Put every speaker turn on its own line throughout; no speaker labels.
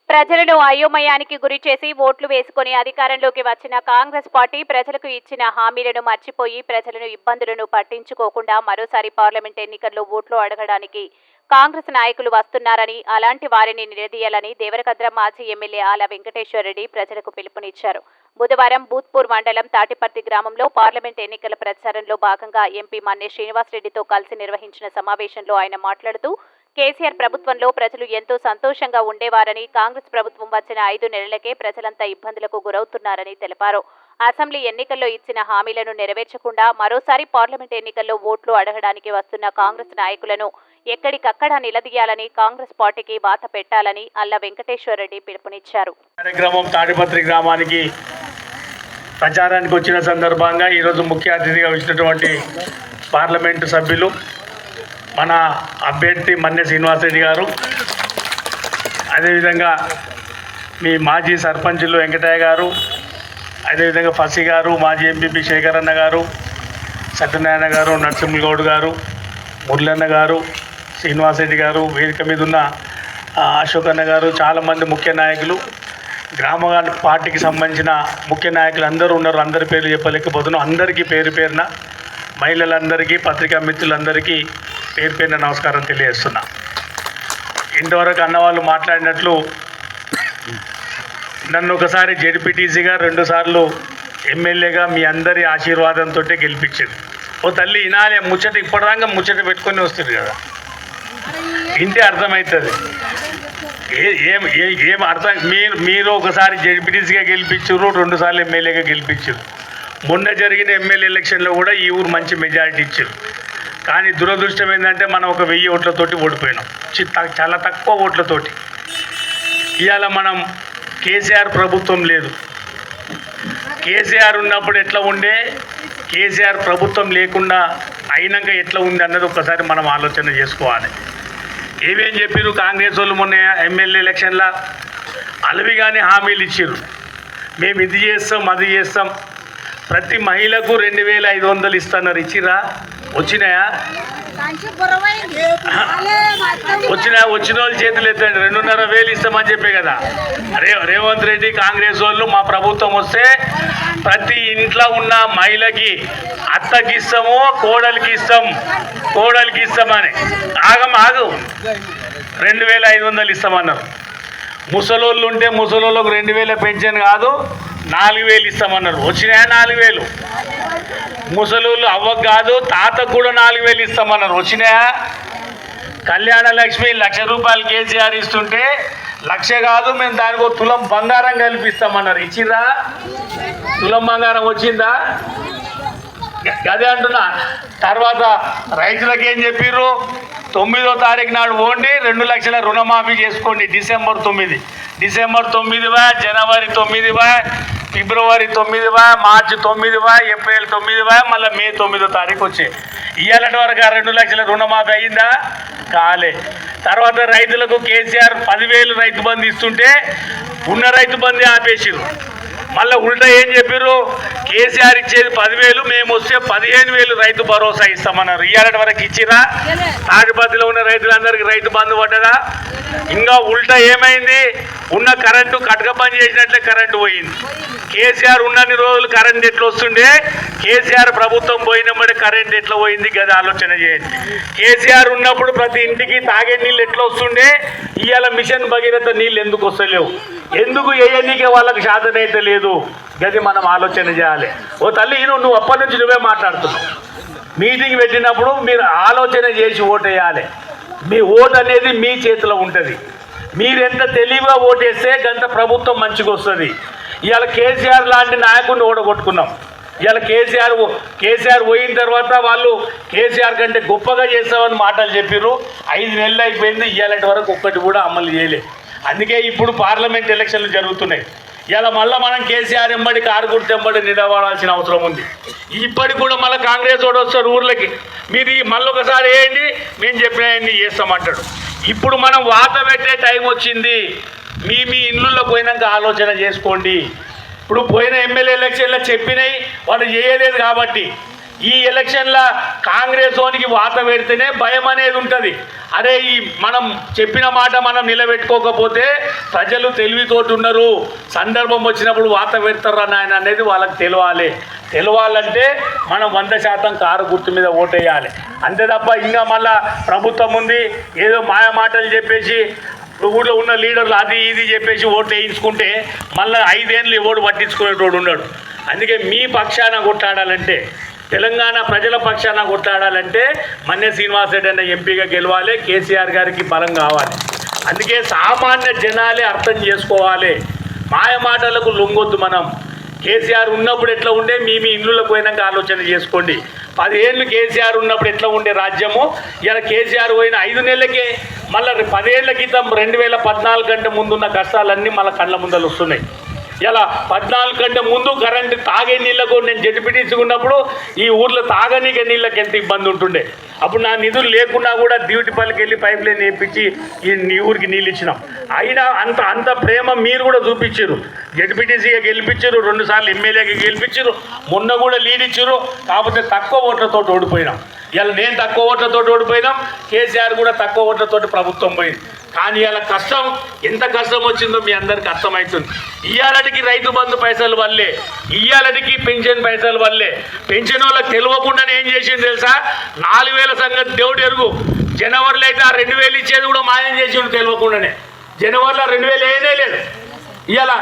ప్రజలను అయోమయానికి గురిచేసి ఓట్లు వేసుకుని అధికారంలోకి వచ్చిన కాంగ్రెస్ పార్టీ ప్రజలకు ఇచ్చిన హామీలను మర్చిపోయి ప్రజలను ఇబ్బందులను పట్టించుకోకుండా మరోసారి పార్లమెంట్ ఎన్నికల్లో ఓట్లు అడగడానికి కాంగ్రెస్ నాయకులు వస్తున్నారని, అలాంటి వారిని నిలదీయాలని దేవరకద్ర మాజీ ఎమ్మెల్యే ఆల వెంకటేశ్వరరెడ్డి ప్రజలకు పిలుపునిచ్చారు. బుధవారం బూత్పూర్ మండలం తాటిపర్తి గ్రామంలో పార్లమెంట్ ఎన్నికల ప్రచారంలో భాగంగా ఎంపీ మన్నే శ్రీనివాసరెడ్డితో కలిసి నిర్వహించిన సమావేశంలో ఆయన మాట్లాడుతూ, కేసీఆర్ ప్రభుత్వంలో ప్రజలు ఎంతో సంతోషంగా ఉండేవారని, కాంగ్రెస్ ప్రభుత్వం వచ్చిన 5 నెలలకే ప్రజలంతా ఇబ్బందులకు గురవుతున్నారని తెలిపారు. అసెంబ్లీ ఎన్నికల్లో ఇచ్చిన హామీలను నెరవేర్చకుండా మరోసారి పార్లమెంట్ ఎన్నికల్లో ఓట్లు అడగడానికి వస్తున్న కాంగ్రెస్ నాయకులను ఎక్కడికక్కడ నిలదీయాలని, కాంగ్రెస్ పార్టీకి వాత పెట్టాలని అల్ల వెంకటేశ్వరరెడ్డి పిలుపునిచ్చారు.
తాడిపత్రి గ్రామానికి ప్రచారానికి వచ్చిన సందర్భంగా ఈరోజు ముఖ్య అతిథిగా వచ్చినటువంటి పార్లమెంటు సభ్యులు మన అభ్యర్థి మన్నే శ్రీనివాసరెడ్డి గారు, అదేవిధంగా మీ మాజీ సర్పంచులు వెంకటయ్య గారు, అదేవిధంగా ఫసి గారు, మాజీ ఎంపీపీ శేఖరన్న గారు, సత్యనారాయణ గారు, నరసింహగౌడ్ గారు, మురళన్న గారు, శ్రీనివాసరెడ్డి గారు, వేదిక మీద ఉన్న అశోకన్న గారు, చాలామంది ముఖ్య నాయకులు, గ్రామ పార్టీకి సంబంధించిన ముఖ్య నాయకులు అందరూ ఉన్నారు. అందరి పేర్లు చెప్పలేకపోతున్నాం. అందరికీ పేరు పేరున, మహిళలందరికీ, పత్రికా మిత్రులందరికీ పేరు పేరున నమస్కారం తెలియజేస్తున్నా. ఇంతవరకు అన్నవాళ్ళు మాట్లాడినట్లు నన్ను ఒకసారి జెడ్పీటీసీగా, 2 సార్లు ఎమ్మెల్యేగా మీ అందరి ఆశీర్వాదంతో గెలిపించింది. ఓ తల్లి ఇనాలే ముచ్చట, ఇప్పటిదాకా ముచ్చట పెట్టుకొని వస్తుంది కదా, ఇంటే అర్థమవుతుంది. ఏం అర్థం, మీరు ఒకసారి జెడ్పీటీసీగా గెలిపించారు, 2 సార్లు ఎమ్మెల్యేగా గెలిపించారు. మొన్న జరిగిన ఎమ్మెల్యే ఎలక్షన్లో కూడా ఈ ఊరు మంచి మెజారిటీ ఇచ్చారు. కానీ దురదృష్టం ఏంటంటే మనం ఒక 1000 ఓట్లతోటి ఓడిపోయినాం, చాలా తక్కువ ఓట్లతోటి. ఇవాళ మనం కేసీఆర్ ప్రభుత్వం లేదు. కేసీఆర్ ఉన్నప్పుడు ఎట్లా ఉండే, కేసీఆర్ ప్రభుత్వం లేకుండా అయినాక ఎట్లా ఉంది అన్నది ఒకసారి మనం ఆలోచన చేసుకోవాలి. ఏమేం చెప్పారు కాంగ్రెస్ వాళ్ళు మొన్న ఎమ్మెల్యే ఎలక్షన్లో? అలవిగానే హామీలు ఇచ్చారు. మేము ఇది చేస్తాం, అది చేస్తాం. ప్రతి మహిళకు 2500 ఇస్తున్నారు. ఇచ్చిరా? వచ్చినాయా? వచ్చిన వాళ్ళ చేతులు ఎత్తండి. 2500 ఇస్తామని చెప్పే కదా రేవంత్ రెడ్డి, కాంగ్రెస్ వాళ్ళు. మా ప్రభుత్వం వస్తే ప్రతి ఇంట్లో ఉన్న మహిళకి అత్తకి ఇస్తాము, కోడలికి ఇస్తామని ఆగు 2500 ఇస్తామన్నారు. ముసలోళ్ళు ఉంటే ముసలోళ్ళకు 2000 పెన్షన్ కాదు, 4000 ఇస్తామన్నారు. వచ్చినాయా? 4000. ముసలోళ్ళు అవ్వకు కాదు, తాతకు కూడా 4000 ఇస్తామన్నారు. వచ్చినాయా? కళ్యాణ లక్ష్మి 1,00,000 రూపాయలు కేసీఆర్ ఇస్తుంటే 1,00,000 కాదు, మేము దానికి ఒక తులం బంగారం కల్పిస్తామన్నారు. ఇచ్చిరా? తులం బంగారం వచ్చిందా? అదే అంటున్నా. తర్వాత రైతులకు ఏం చెప్పిర్రు? 9వ తారీఖు నాడు ఓండి 2 లక్షల రుణమాఫీ చేసుకోండి. డిసెంబర్ 9, జనవరి 9, ఫిబ్రవరి 9, మార్చి 9, ఏప్రిల్ 9, మళ్ళీ మే 9వ తారీఖు వచ్చాయి. ఇవాళ వరకు 2 లక్షల రుణమాఫీ అయిందా? కాలే. తర్వాత రైతులకు కేసీఆర్ 10,000 రైతు బంధు ఇస్తుంటే ఉన్న రైతు బంధు ఆపేసిరు. మళ్ళీ ఉల్టా ఏం చెప్పారు? కేసీఆర్ ఇచ్చేది 10,000, మేము వస్తే 15,000 రైతు భరోసా ఇస్తామన్నారు. ఇవాళ వరకు ఇచ్చిరా? తాడిపత్రిలో ఉన్న రైతులందరికీ రైతు బంధు పడ్డదా? ఇంకా ఉల్టా ఏమైంది? ఉన్న కరెంటు కటక పని చేసినట్లే కరెంటు పోయింది. కేసీఆర్ ఉన్నన్ని రోజులు కరెంట్ ఎట్లా వస్తుండే, కేసీఆర్ ప్రభుత్వం పోయినప్పుడు కరెంట్ ఎట్లా పోయింది కదా ఆలోచన చేయండి. కేసీఆర్ ఉన్నప్పుడు ప్రతి ఇంటికి తాగే నీళ్ళు ఎట్లా వస్తుండే, ఇవాళ మిషన్ భగీరథ నీళ్ళు ఎందుకు వస్తలేవు? ఎందుకు ఏఎన్నికే వాళ్ళకి శాతం అయితే లేదు? గది మనం ఆలోచన చేయాలి. ఓ తల్లి, నువ్వు అప్పటి నుంచి నువ్వే మాట్లాడుతున్నావు. మీటింగ్ పెట్టినప్పుడు మీరు ఆలోచన చేసి ఓటేయాలి. మీ ఓటు అనేది మీ చేతిలో ఉంటుంది. మీరెంత తెలివిగా ఓటేస్తే గంత ప్రభుత్వం మంచిగా వస్తుంది. ఇవాళ కేసీఆర్ లాంటి నాయకుడిని ఓడగొట్టుకున్నాం. ఇవాళ కేసీఆర్ పోయిన తర్వాత వాళ్ళు కేసీఆర్ కంటే గొప్పగా చేస్తామని మాటలు చెప్పారు. 5 నెలలు అయిపోయింది, ఇవాళ వరకు ఒక్కటి కూడా అమలు చేయలేదు. అందుకే ఇప్పుడు పార్లమెంట్ ఎలక్షన్లు జరుగుతున్నాయి. ఇలా మళ్ళీ మనం కేసీఆర్ ఎంబడి, కారు గుర్తు ఎంబడి నిలబడాల్సిన అవసరం ఉంది. ఇప్పటికి కూడా మళ్ళీ కాంగ్రెస్ వాడు వస్తారు ఊర్లకి, మీరు మళ్ళీ ఒకసారి వేయండి, మేము చెప్పినవన్నీ చేస్తామంటాడు. ఇప్పుడు మనం వాత పెట్టే టైం వచ్చింది. మీ ఇళ్ళల్లో పోయినాక ఆలోచన చేసుకోండి. ఇప్పుడు పోయిన ఎమ్మెల్యే ఎలక్షన్లో చెప్పినవి వాళ్ళు చేయలేదు కాబట్టి ఈ ఎలక్షన్ల కాంగ్రెస్ వానికి వాత పెడితేనే భయం అనేది ఉంటుంది. అరే ఈ మనం చెప్పిన మాట మనం నిలబెట్టుకోకపోతే ప్రజలు తెలివితోటి ఉన్నారు, సందర్భం వచ్చినప్పుడు వాత పెడతారు నాయన అనేది వాళ్ళకి తెలవాలంటే మనం 100% కారు గుర్తు మీద ఓటేయాలి. అంతే తప్ప ఇంకా మళ్ళా ప్రభుత్వం ఉంది ఏదో మాయ మాటలు చెప్పేసి ఊళ్ళో ఉన్న లీడర్లు అది ఇది చెప్పేసి ఓట్లు వేయించుకుంటే మళ్ళీ 5 ఏళ్ళు ఎవడు పట్టించుకునేటోడు ఉన్నాడు. అందుకే మీ పక్షాన కొట్లాడాలంటే, తెలంగాణ ప్రజల పక్షాన కొట్లాడాలంటే మన్య శ్రీనివాస్ రెడ్డి అన్న ఎంపీగా గెలవాలి, కేసీఆర్ గారికి బలం కావాలి. అందుకే సామాన్య జనాలే అర్థం చేసుకోవాలి, మాయ మాటలకు లొంగొద్దు. మనం కేసీఆర్ ఉన్నప్పుడు ఎట్లా ఉండే మీ ఇళ్ళకు పోయినాక ఆలోచన చేసుకోండి. 10 ఏళ్ళు కేసీఆర్ ఉన్నప్పుడు ఎట్లా ఉండే రాజ్యము, ఇలా కేసీఆర్ పోయిన 5 నెలలకే మళ్ళీ 10 ఏళ్ల క్రితం 2014 కంటే ముందున్న కష్టాలన్నీ మళ్ళీ కళ్ళ ముందలు వస్తున్నాయి. ఇలా 14 కంటే ముందు కరెంటు తాగే నీళ్ళకు నేను జడ్పీటీసీ ఉన్నప్పుడు ఈ ఊర్లో తాగనీకే నీళ్ళకి ఎంత ఇబ్బంది ఉంటుండే. అప్పుడు నా నిధులు లేకున్నా కూడా డ్యూటీపల్లికి వెళ్ళి పైప్ లైన్ వేయించి ఈ ఊరికి నీళ్ళు ఇచ్చినాం. అయినా అంత ప్రేమ మీరు కూడా చూపించారు. జడ్పీటీసీగా గెలిపించారు, 2 సార్లు ఎమ్మెల్యేగా గెలిపించారు, మొన్న కూడా లీడ్ ఇచ్చారు. కాకపోతే తక్కువ ఓట్లతో ఓడిపోయినాం. ఇలా నేను తక్కువ ఓట్లతో ఓడిపోయినాం, కేసీఆర్ కూడా తక్కువ ఓట్లతో ప్రభుత్వం పోయింది. కానీ ఇలా కష్టం ఎంత కష్టం వచ్చిందో మీ అందరికీ అర్థమవుతుంది. ఇయ్యాలటికి రైతు బంధు పైసలు వల్లే, ఇయ్యాలటికి పెన్షన్ పైసలు వల్లే. పెన్షన్ వాళ్ళకి తెలియకుండానే ఏం చేసింది తెలుసా, 4000 సంగతి దేవుడు ఎరుగు. జనవరిలో అయితే ఆ 2000 ఇచ్చేది కూడా మాయం చేసిండు తెలియకుండానే. జనవరిలో 2000 ఏనే లేదు. ఇలా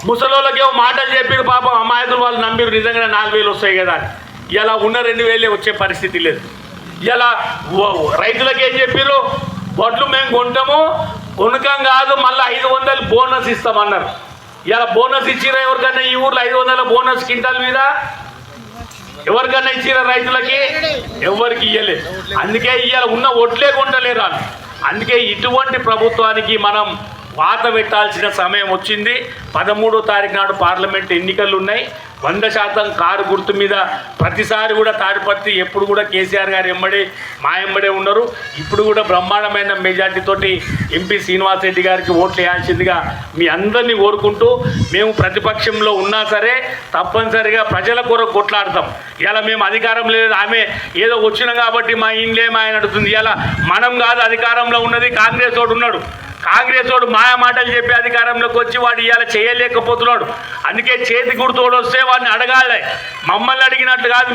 ముసలోళ్ళకేమో మాటలు చెప్పారు, పాపం అమాయకులు వాళ్ళు నమ్మిరు నిజంగానే 4000 వస్తాయి కదా అని. ఇలా ఉన్న 2000 వచ్చే పరిస్థితి లేదు. ఇలా రైతులకు ఏం చెప్పారు, వడ్లు మేము కొనకం కాదు మళ్ళీ 500 బోనస్ ఇస్తామన్నారు. ఇలా బోనస్ ఇచ్చిరా ఎవరికన్నా? ఈ ఊర్లో 500 బోనస్ క్వింటాల్ మీద ఎవరికన్నా ఇచ్చిరా రైతులకి? ఎవరికి ఇవ్వలేదు. అందుకే ఇవాళ ఉన్న ఒట్లే కొంటలేరు వాళ్ళు. అందుకే ఇటువంటి ప్రభుత్వానికి మనం వాత పెట్టాల్సిన సమయం వచ్చింది. 13వ తారీఖు నాడు పార్లమెంట్ ఎన్నికలు ఉన్నాయి. 100% కారు గుర్తు మీద ప్రతిసారి కూడా తాడిపత్రి ఎప్పుడు కూడా కేసీఆర్ గారు మా ఎంబడే ఉన్నారు. ఇప్పుడు కూడా బ్రహ్మాండమైన మెజార్టీతోటి ఎంపీ శ్రీనివాస్ రెడ్డి గారికి ఓట్లు వేయాల్సిందిగా మీ అందరినీ కోరుకుంటూ, మేము ప్రతిపక్షంలో ఉన్నా సరే తప్పనిసరిగా ప్రజల కొరకు కొట్లాడతాం. ఇలా మేము అధికారం లేదు, ఆమె ఏదో వచ్చినాం కాబట్టి మా ఇండ్లేమో ఆయన అడుగుతుంది. ఇలా మనం కాదు అధికారంలో ఉన్నది, కాంగ్రెస్ వాడు ఉన్నాడు. కాంగ్రెస్ వాడు మాయ మాటలు చెప్పి అధికారంలోకి వచ్చి వాడు ఇవాళ చేయలేకపోతున్నాడు. అందుకే చేతి గుర్తోడు వస్తే వాడిని అడగాలి, మమ్మల్ని అడిగినట్లు కాదు.